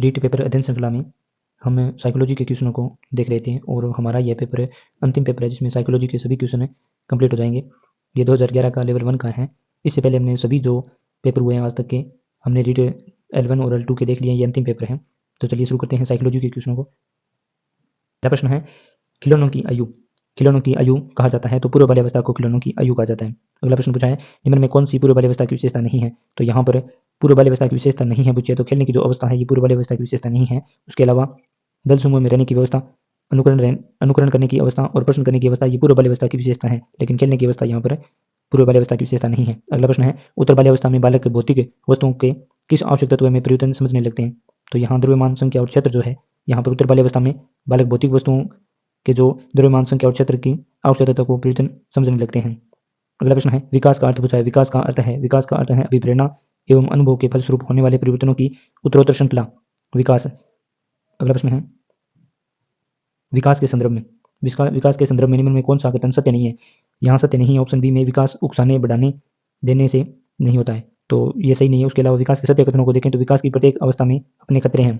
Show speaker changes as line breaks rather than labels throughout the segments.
REET paper अध्ययन श्रृंखला में हम साइकोलॉजी के क्वेश्चनों को देख रहे थे और हमारा यह पेपर अंतिम पेपर है जिसमें साइकोलॉजी के सभी क्वेश्चन कंप्लीट हो जाएंगे। ये 2011 का लेवल 1 का है। इससे पहले हमने सभी जो पेपर हुए हैं आज तक के हमने रीट L1 और L2 के देख लिए। ये अंतिम पेपर है। तो चलिए शुरू करते हैं साइकोलॉजी के क्वेश्चनों को। पहला प्रश्न है, खिलौनों की आयु। खिलौनों की आयु कहा जाता है तो पूर्व बाल्यावस्था को खिलौनों की आयु कहा जाता है। अगला प्रश्न पूछा है, निम्न में कौन सी पूर्व बाल्यावस्था की विशेषता नहीं है। तो यहाँ पर पूर्व बाल्यावस्था की विशेषता नहीं है पूछिए तो खेलने की जो अवस्था है ये पूर्व बाल्यावस्था की विशेषता नहीं है। उसके अलावा दल समूह में रहने की व्यवस्था, अनुकरण करने की अवस्था और प्रश्न करने की अवस्था ये पूर्व बाल्यावस्था की विशेषता है, लेकिन खेलने की अवस्था यहाँ पर पूर्व बाल्यावस्था की विशेषता नहीं है। अगला प्रश्न है, उत्तर बाल्यावस्था में बालक भौतिक वस्तुओं के किस आवश्यक तत्व में परिवर्तन समझने लगते हैं। तो यहाँ द्रव्यमान, संख्या और क्षेत्र जो है यहाँ पर उत्तर बाल्यावस्था में बालक भौतिक वस्तुओं के जो द्रव्यमान, संख्या और क्षेत्र की आवश्यक तत्व को परिवर्तन समझने लगते हैं। अगला प्रश्न है, विकास का अर्थ पूछा है। विकास का अर्थ है अभिप्रेरणा एवं अनुभव के फलस्वरूप होने वाले परिवर्तनों की उत्तरोत्तर श्रृंखला, विकास। अगला प्रश्न है, विकास के संदर्भ में निम्न में कौन सा कथन सत्य नहीं है। यहाँ सत्य नहीं है ऑप्शन बी में, विकास उकसाने बढ़ाने देने से नहीं होता है, तो ये सही नहीं है। उसके अलावा विकास के सत्य कथनों को देखें तो विकास की प्रत्येक अवस्था में अपने खतरे हैं,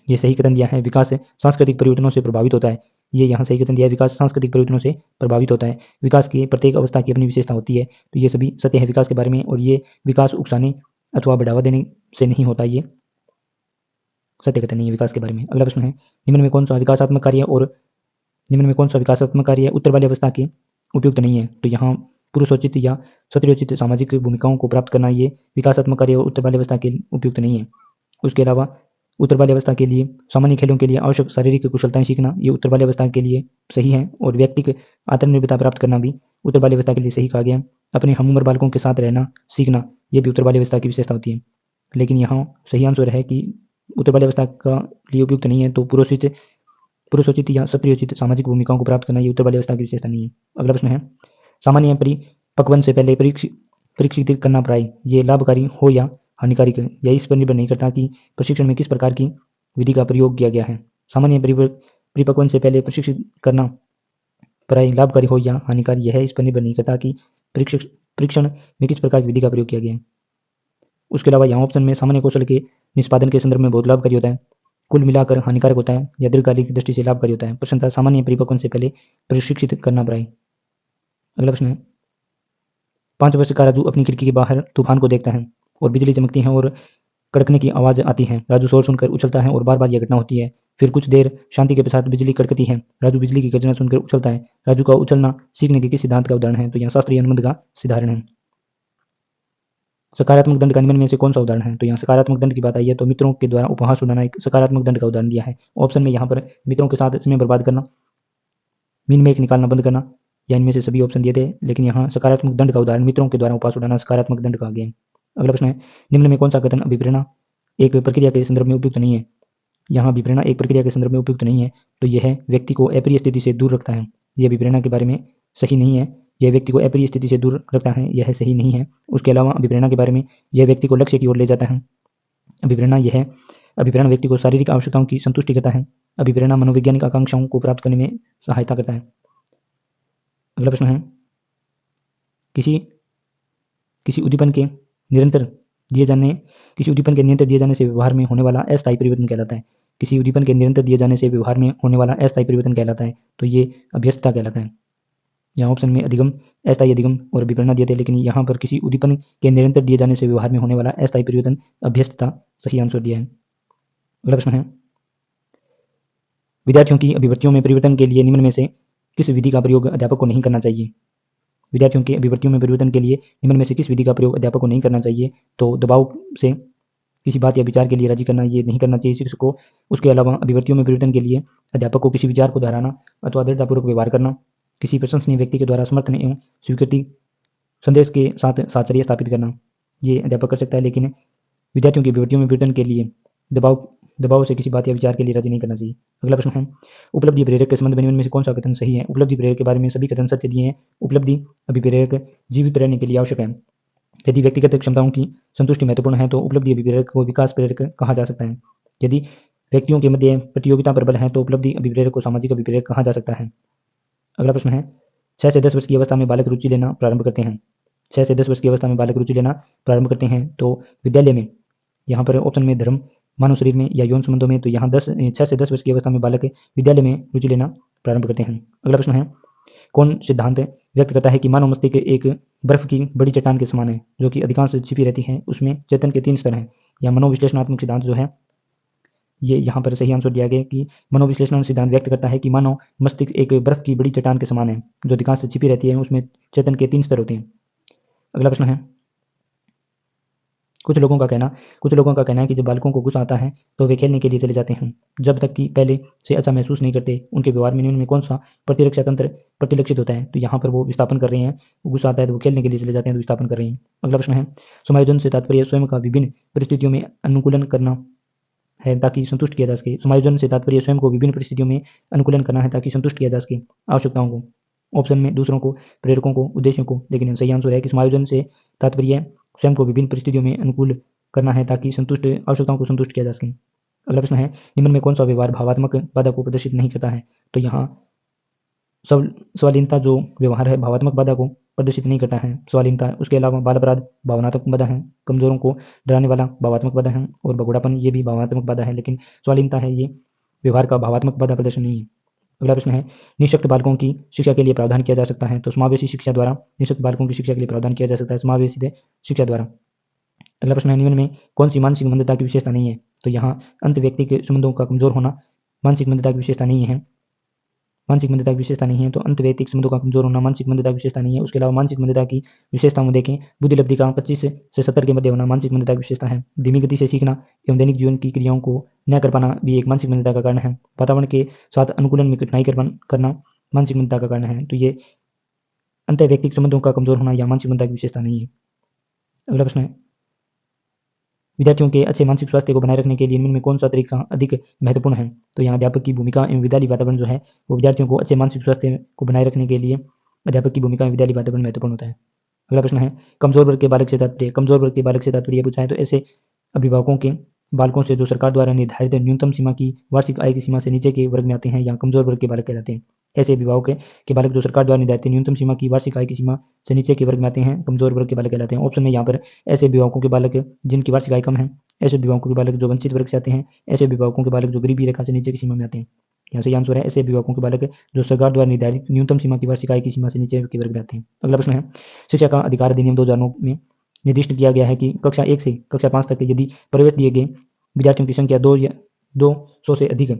ये सही कथन दिया है। विकास सांस्कृतिक परिवर्तनों से प्रभावित होता है, ये यहाँ सही कथन दिया है। विकास सांस्कृतिक परिवर्तनों से प्रभावित होता है। विकास की प्रत्येक अवस्था की अपनी विशेषता होती है, तो ये सभी सत्य है विकास के बारे में। और ये विकास उकसाने अथवा बढ़ावा देने से नहीं होता, ये सत्य कथन नहीं है विकास के बारे में। अगला प्रश्न है, निम्न में कौन सा विकासात्मक कार्य उत्तर बाल्यावस्था के उपयुक्त नहीं है। तो यहाँ पुरुषोचित या क्षत्रियोचित सामाजिक भूमिकाओं को प्राप्त करना ये विकासात्मक कार्य उत्तर बाल्यावस्था के उपयुक्त नहीं है। उसके अलावा उत्तर बाल्यावस्था के लिए सामान्य खेलों के लिए आवश्यक शारीरिक कुशलताएं सीखना ये उत्तर बाल्यावस्था के लिए सही है। और व्यक्तिगत आत्मनिर्भरता प्राप्त करना भी उत्तर बाल्यावस्था के लिए सही कहा गया। अपने हम उम्र बालकों के साथ रहना सीखना ये भी उत्तर बाल्यावस्था की विशेषता होती है, लेकिन यहाँ सही आंसर है कि उत्तर बाल्यावस्था का लिए उपयुक्त नहीं है। तो पुरुषोचित या क्षत्रियोचित सामाजिक भूमिकाओं को प्राप्त करना ये उत्तर बाल्यावस्था की विशेषता नहीं है। अगला प्रश्न है, सामान्य परिपक्वन से पहले प्रशिक्षित करना पढ़ाई ये लाभकारी हो या हानिकारक है, यह इस पर निर्भर नहीं करता कि प्रशिक्षण में किस प्रकार की विधि का प्रयोग किया गया है। सामान्य परिपक्वन से पहले प्रशिक्षित करना पढ़ाई लाभकारी हो या हानिकारक, यह इस पर निर्भर नहीं करता कि परीक्षण में किस प्रकार की विधि का प्रयोग किया गया है। उसके अलावा यहाँ ऑप्शन में सामान्य कौशल के निष्पादन के संदर्भ में बहुत लाभकारी होता है, कुल मिलाकर हानिकारक होता है या दीर्घकालिक दृष्टि से लाभकारी होता है। प्रश्न था सामान्य परिपक्वन से पहले प्रशिक्षित करना पढ़ाई। अगला प्रश्न है, 5 वर्ष का राजू अपनी खिड़की के बाहर तूफान को देखता है और बिजली चमकती है और कड़कने की आवाज आती है। राजू शोर सुनकर उछलता है और बार बार यह घटना होती है। फिर कुछ देर शांति के पश्चात बिजली कड़कती है। राजू बिजली की गर्जना सुनकर उछलता है। राजू का उछलना सीखने के किस सिद्धांत का उदाहरण है। तो यहाँ शास्त्रीय अनुबंध का सिद्धांत है। सकारात्मक दंड का निम्न में से कौन सा उदाहरण है। तो यहाँ सकारात्मक दंड की बात आई है तो मित्रों के द्वारा उपहास उड़ाना एक सकारात्मक दंड का उदाहरण दिया है। ऑप्शन में यहाँ पर मित्रों के साथ समय बर्बाद करना, मीन में एक निकालना बंद करना, या इनमें से सभी ऑप्शन दिए थे, लेकिन यहाँ सकारात्मक दंड का उदाहरण मित्रों के द्वारा उपहास उड़ाना सकारात्मक दंड कहा गया है। अगला प्रश्न है, निम्न में कौन सा कथन अभिप्रेरणा एक प्रक्रिया के संदर्भ में उपयुक्त नहीं है। यहाँ अभिप्रेरणा एक प्रक्रिया के संदर्भ में उपयुक्त नहीं है, तो यह व्यक्ति को अप्रिय स्थिति से दूर रखता है। यह अभिप्रेरणा के बारे में सही नहीं है। यह व्यक्ति को अप्रिय स्थिति से दूर रखता है, यह सही नहीं है। उसके अलावा अभिप्रेरणा के बारे में यह व्यक्ति को लक्ष्य की ओर ले जाता है। अभिप्रेरणा व्यक्ति को शारीरिक आवश्यकताओं की संतुष्टि करता है। अभिप्रेरणा मनोवैज्ञानिक आकांक्षाओं को प्राप्त करने में सहायता करता है। अगला प्रश्न है, किसी उद्दीपन के निरंतर दिए जाने से व्यवहार में होने वाला अस्थायी परिवर्तन कहलाता है। किसी उद्दीपन के निरंतर दिए जाने से व्यवहार में होने वाला अस्थायी परिवर्तन कहलाता है, तो ये अभ्यस्तता कहलाता है। यहाँ ऑप्शन में अधिगम, अस्थायी अधिगम और अभिप्रेरणा दिए थे, लेकिन यहाँ पर किसी उद्दीपन के निरंतर दिए जाने से व्यवहार में होने वाला अस्थायी परिवर्तन अभ्यस्तता सही आंसर दिया है। अगला प्रश्न है, विद्यार्थियों की अभिवृत्तियों में परिवर्तन के लिए निम्न में से किस विधि का प्रयोग अध्यापक को नहीं करना चाहिए। विद्यार्थियों की अभिवृत्तियों में परिवर्तन के लिए निम्न में से किस विधि का प्रयोग अध्यापक को नहीं करना चाहिए। तो दबाव से किसी बात या विचार के लिए राजी करना ये नहीं करना चाहिए शिक्षक को। उसके अलावा अभिवृत्तियों में परिवर्तन के लिए अध्यापक को किसी विचार को दोहराना अथवा दृढ़तापूर्वक व्यवहार करना, किसी प्रशंसनीय व्यक्ति के द्वारा समर्थन एवं स्वीकृति संदेश के साथ साहचर्य स्थापित करना, ये अध्यापक कर सकता है, लेकिन विद्यार्थियों की अभिवृत्तियों में परिवर्तन के लिए दबाव से किसी बात या विचार के लिए राजी नहीं करना चाहिए। अगला प्रश्न है, उपलब्धि प्रेरक के संबंध में निम्न में से कौन सा कथन सही है। उपलब्धि प्रेरक के बारे में सभी कथन सत्य दिए हैं। उपलब्धि अभिप्रेरक जीवित रहने के लिए आवश्यक है। यदि व्यक्तिगत क्षमताओं की संतुष्टि महत्वपूर्ण है तो उपलब्धि अभिप्रेरक को विकास प्रेरक कहा जा सकता है। यदि व्यक्तियों के मध्य प्रतियोगिता प्रबल है तो उपलब्धि अभिप्रेरक को सामाजिक अभिप्रेरक कहा जा सकता है। अगला प्रश्न है, 6 से 10 वर्ष की अवस्था में बालक रुचि लेना प्रारंभ करते हैं। 6 से 10 वर्ष की अवस्था में बालक रुचि लेना प्रारंभ करते हैं तो विद्यालय में, यहाँ पर ऑप्शन में धर्म, मानव शरीर में या यौन संबंधों में, तो यहाँ 6 से 10 वर्ष की अवस्था में बालक विद्यालय में रुचि लेना प्रारंभ करते हैं। अगला प्रश्न है, कौन सिद्धांत व्यक्त करता है कि मानव मस्तिष्क एक बर्फ की बड़ी चट्टान के समान है जो कि अधिकांश छिपी रहती है, उसमें चेतन के 3 स्तर हैं। या मनोविश्लेषणात्मक सिद्धांत जो है, ये यहाँ पर सही आंसर दिया गया कि मनोविश्लेषण सिद्धांत व्यक्त करता है कि मानव मस्तिष्क एक बर्फ की बड़ी चट्टान के समान है जो अधिकांश छिपी रहती है, उसमें चेतन के 3 स्तर होते हैं। अगला प्रश्न है, कुछ लोगों का कहना है कि जब बालकों को गुस्सा आता है तो वे खेलने के लिए चले जाते हैं, जब तक कि पहले से अच्छा महसूस नहीं करते। उनके व्यवहार में निम्न में कौन सा प्रतिरक्षा तंत्र प्रतिलक्षित होता है? तो यहाँ पर वो विस्थापन कर रहे हैं, गुस्सा आता है तो वो खेलने के लिए चले जाते हैं, तो विस्थापन कर रहे हैं। अगला प्रश्न है, समायोजन से तात्पर्य स्वयं का विभिन्न परिस्थितियों में अनुकूलन करना है ताकि संतुष्ट किया जा सके। समायोजन से तात्पर्य स्वयं को विभिन्न परिस्थितियों में अनुकूलन करना है ताकि संतुष्ट किया जा सके आवश्यकताओं को, ऑप्शन में दूसरों को, प्रेरकों को, उद्देश्यों को। लेकिन सही आंसर है कि समायोजन से तात्पर्य स्वयं को विभिन्न परिस्थितियों में अनुकूल करना है ताकि संतुष्ट आवश्यकताओं को संतुष्ट किया जा सके। अगला प्रश्न है, निम्न में कौन सा व्यवहार भावात्मक बाधा को प्रदर्शित नहीं करता है? तो यहाँ स्वाधीनता जो व्यवहार है भावात्मक बाधा को प्रदर्शित नहीं करता है, स्वाधीनता। उसके अलावा बाल अपराध भावनात्मक बाधा है, कमजोरों को डराने वाला भावात्मक बाधा है, और भगोड़ापन ये भी भावात्मक बाधा है, लेकिन स्वाधीनता है ये व्यवहार का भावात्मक बाधा प्रदर्शन नहीं है। अगला प्रश्न है, निःशक्त बालकों की शिक्षा के लिए प्रावधान किया जा सकता है? तो समावेशी शिक्षा द्वारा निःशक्त बालकों की शिक्षा के लिए प्रावधान किया जा सकता है, समावेशी शिक्षा द्वारा। अगला प्रश्न है, निम्न में कौन सी मानसिक मंदता की विशेषता नहीं है? तो यहाँ अंत व्यक्ति के संबंधों का कमजोर होना मानसिक मंदता की विशेषता नहीं है, मानसिक मंदता की विशेषता नहीं है। तो अंत व्यक्ति के संबंधों का कमजोर होना मानसिक मंदता की विशेषता नहीं है। उसके अलावा मानसिक मंदता की विशेषताओं में देखें, बुद्धिलब्धि का 25 से 70 के मध्य होना मानसिक मंदता की विशेषता है। धीमी गति से सीखना एवं दैनिक जीवन की क्रियाओं को न कर पाना भी एक मानसिक मंदता का कारण है। वातावरण के साथ अनुकूलन में कठिनाई करना मानसिक मंदता का कारण है। तो ये अंत व्यक्तिक संबंधों का कमजोर होना या मानसिक मंदता की विशेषता नहीं है। अगला प्रश्न है, विद्यार्थियों के अच्छे मानसिक स्वास्थ्य को बनाए रखने के लिए निम्न में कौन सा तरीका अधिक महत्वपूर्ण है? तो यहाँ अध्यापक की भूमिका एवं विद्यालय वातावरण जो है वो विद्यार्थियों को अच्छे मानसिक स्वास्थ्य को बनाए रखने के लिए अध्यापक की भूमिका एवं विद्यालय वातावरण महत्वपूर्ण होता है। अगला प्रश्न है, कमजोर वर्ग के बालक से तात्पर्य, कमजोर वर्ग के बालक से तात्पर्य पूछा है तो ऐसे अभिभावकों के बालकों से जो सरकार द्वारा निर्धारित न्यूनतम सीमा की वार्षिक आय की सीमा से नीचे के वर्ग में आते हैं या कमजोर वर्ग के बालक कहलाते हैं। ऐसे अभिभावक के बालक जो सरकार द्वारा निर्धारित न्यूनतम सीमा की वार्षिक आय की सीमा से नीचे के वर्ग में आते हैं, कमजोर वर्ग के बालक कहलाते हैं। ऑप्शन में यहाँ पर ऐसे अभिभावकों के बालक जिनकी वार्षिक आय कम है, ऐसे अभिभावकों के बालक जो वंचित वर्ग से आते हैं, ऐसे अभिभावकों के बालक जो गरीबी रेखा से नीचे की सीमा में आते हैं। यहाँ से आंसर है ऐसे अभिभावकों के बालक जो सरकार द्वारा निर्धारित न्यूनतम सीमा की वार्षिक आय की सीमा से नीचे के वर्ग में आते हैं। अगला प्रश्न है, शिक्षा का अधिकार अधिनियम 2009 में निर्दिष्ट किया गया है कि कक्षा 1 से कक्षा 5 तक यदि प्रवेश दिए गए विद्यार्थियों की संख्या 200 से अधिक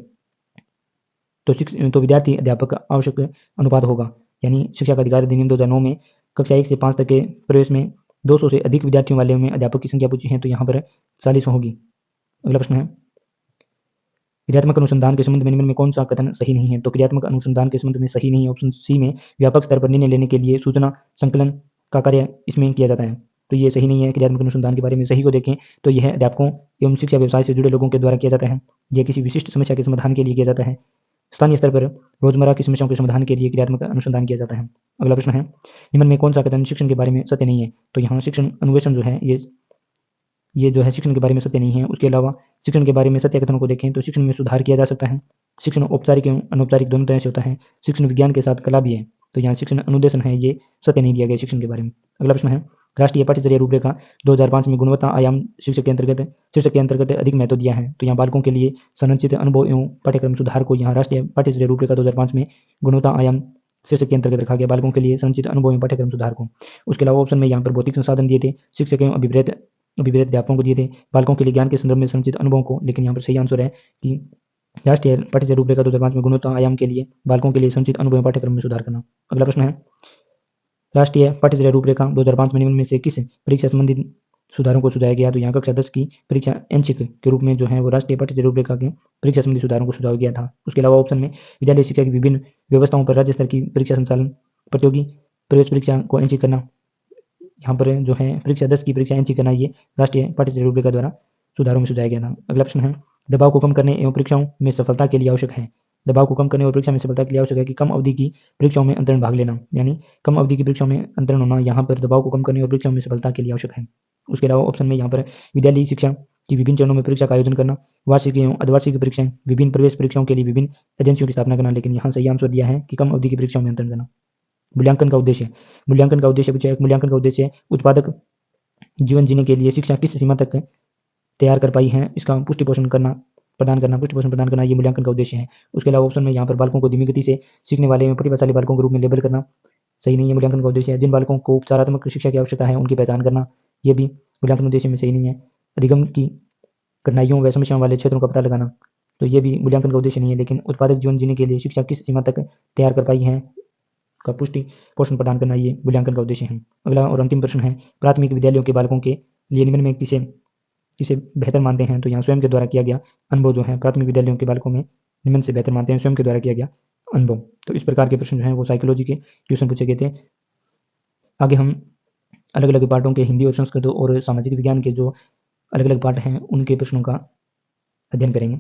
तो विद्यार्थी अध्यापक आवश्यक अनुपात होगा। यानी शिक्षा का अधिकार अधिनियम 2009 में कक्षा 1 से 5 तक के प्रवेश में 200 से अधिक विद्यार्थियों वाले में अध्यापक की संख्या पूछी है, तो यहाँ पर 40 होगी। अगला प्रश्न है, क्रियात्मक अनुसंधान के संबंध में निम्न में कौन सा कथन सही नहीं है? तो क्रियात्मक अनुसंधान के संबंध में सही नहीं है ऑप्शन सी में व्यापक स्तर पर निर्णय लेने के लिए सूचना संकलन का कार्य इसमें किया जाता है, तो ये सही नहीं है। क्रियात्मक अनुसंधान के बारे में सही को देखें तो यह अध्यापकों एवं शिक्षा व्यवसाय से जुड़े लोगों के द्वारा किया जाता है। यह किसी विशिष्ट समस्या के समाधान के लिए किया जाता है, स्थानीय स्तर पर रोजमर्रा की समस्याओं के समाधान के लिए क्रियात्मक अनुसंधान किया जाता है। अगला प्रश्न है, निम्न में कौन सा कथन शिक्षण के बारे में सत्य नहीं है? तो यहाँ शिक्षण अन्वेषण जो है ये जो है शिक्षण के बारे में सत्य नहीं है। उसके अलावा शिक्षण के बारे में सत्य कथनों को देखें तो शिक्षण में सुधार किया जा सकता है। शिक्षण औपचारिक एवं अनौपचारिक दोनों तरह से होता है। शिक्षण विज्ञान के साथ कला भी है, तो यहाँ शिक्षण अनुदेशन है, ये सत्य नहीं दिया गया शिक्षण के बारे में। अगला प्रश्न है, राष्ट्रीय पाठ्यचर्या रूपरेखा 2005 में गुणवत्ता आयाम शीर्षक के अंतर्गत अधिक महत्व दिया है, तो यहाँ बालकों के लिए संरचित अनुभव एवं पाठ्यक्रम सुधार को यहाँ राष्ट्रीय पाठ्यचर्या रूपरेखा 2005 में गुणवत्ता आयाम शीर्षक के अंतर्गत रखा गया, बालकों के लिए संरचित अनुभव एवं पाठ्यक्रम सुधार को। उसके अलावा ऑप्शन में यहाँ पर भौतिक संसाधन दिए थे, शिक्षक एवं अभिप्रेत अध्यापकों को दिए थे, बालकों के लिए ज्ञान के संदर्भ में संचित अनुभवों को। लेकिन यहाँ पर सही आंसर है कि राष्ट्रीय पाठ्यचर्या रूपरेखा 2005 में गुणवत्ता आयाम के लिए बालकों के लिए संचित अनुभव पाठ्यक्रम में सुधार करना। अगला प्रश्न है, राष्ट्रीय पाठ्यचर्या रूपरेखा 2005 में निम्न में से किस परीक्षा संबंधित सुधारों को सुझाया गया? तो यहाँ कक्षा 10 की परीक्षा ऐच्छिक के रूप में जो है वो राष्ट्रीय पाठ्यचर्या रूपरेखा के परीक्षा संबंधी सुधारों को सुझाया गया था। उसके अलावा ऑप्शन में विद्यालय शिक्षा की विभिन्न व्यवस्थाओं पर राज्य स्तर की परीक्षा संचालन, प्रतियोगी प्रवेश परीक्षा को ऐच्छिक करना, यहाँ पर जो है परीक्षा 10 की परीक्षा ऐच्छिक करना, ये राष्ट्रीय पाठ्यचर्या रूपरेखा द्वारा सुधारों में सुझाया गया था। अगला प्रश्न है, दबाव को कम करने एवं परीक्षाओं में सफलता के लिए आवश्यक है। दबाव को कम करने और परीक्षा में सफलता के लिए आवश्यक है कि कम अवधि की परीक्षाओं में अंतरण भाग लेना, यानी कम अवधि की परीक्षाओं में अंतरण होना यहाँ पर दबाव को कम करने और परीक्षाओं में सफलता के लिए आवश्यक है। उसके अलावा ऑप्शन में यहाँ पर विद्यालयी शिक्षा की विभिन्न चरणों में परीक्षा का आयोजन करना, वार्षिक एवं अर्धवार्षिक परीक्षाएं, विभिन्न प्रवेश परीक्षाओं के लिए विभिन्न एजेंसियों की स्थापना करना, लेकिन यहाँ सही आंसर दिया है कि कम अवधि की परीक्षाओं में अंतरण करना। मूल्यांकन का उद्देश्य पूछा है। मूल्यांकन का उद्देश्य उत्पादक जीवन जीने के लिए शिक्षा किस सीमा तक तैयार कर पाई हैं, इसका पुष्टि पोषण प्रदान करना ये मूल्यांकन का उद्देश्य है। उसके अलावा ऑप्शन में यहाँ पर बालकों को धीमी गति से सीखने वाले एवं प्रतिभाशाली बालकों के रूप में लेबल करना सही नहीं है, मूल्यांकन का उद्देश्य है। जिन बालकों को उपचारात्मक शिक्षा की आवश्यकता है उनकी पहचान करना, ये भी मूल्यांकन उद्देश्य में सही नहीं है। अधिगम की कठिनाइयों व समस्याओं वाले क्षेत्रों का पता लगाना, तो ये भी मूल्यांकन का उद्देश्य नहीं है। लेकिन उत्पादक जीवन जीने के लिए शिक्षा किस सीमा तक तैयार कर पाई है का पुष्टि पोषण प्रदान करना ये मूल्यांकन का उद्देश्य है। अगला और अंतिम प्रश्न है, प्राथमिक विद्यालयों के बालकों के लिए निम्न में किसे किसे बेहतर मानते हैं? तो यहाँ स्वयं के द्वारा किया गया अनुभव जो है प्राथमिक विद्यालयों के बालकों में निम्न से बेहतर मानते हैं, स्वयं के द्वारा किया गया अनुभव। तो इस प्रकार के प्रश्न जो हैं वो साइकोलॉजी के क्वेश्चन पूछे गए थे। आगे हम अलग अलग पार्टों के हिंदी और संस्कृत और सामाजिक विज्ञान के जो अलग अलग पार्ट हैं उनके प्रश्नों का अध्ययन करेंगे।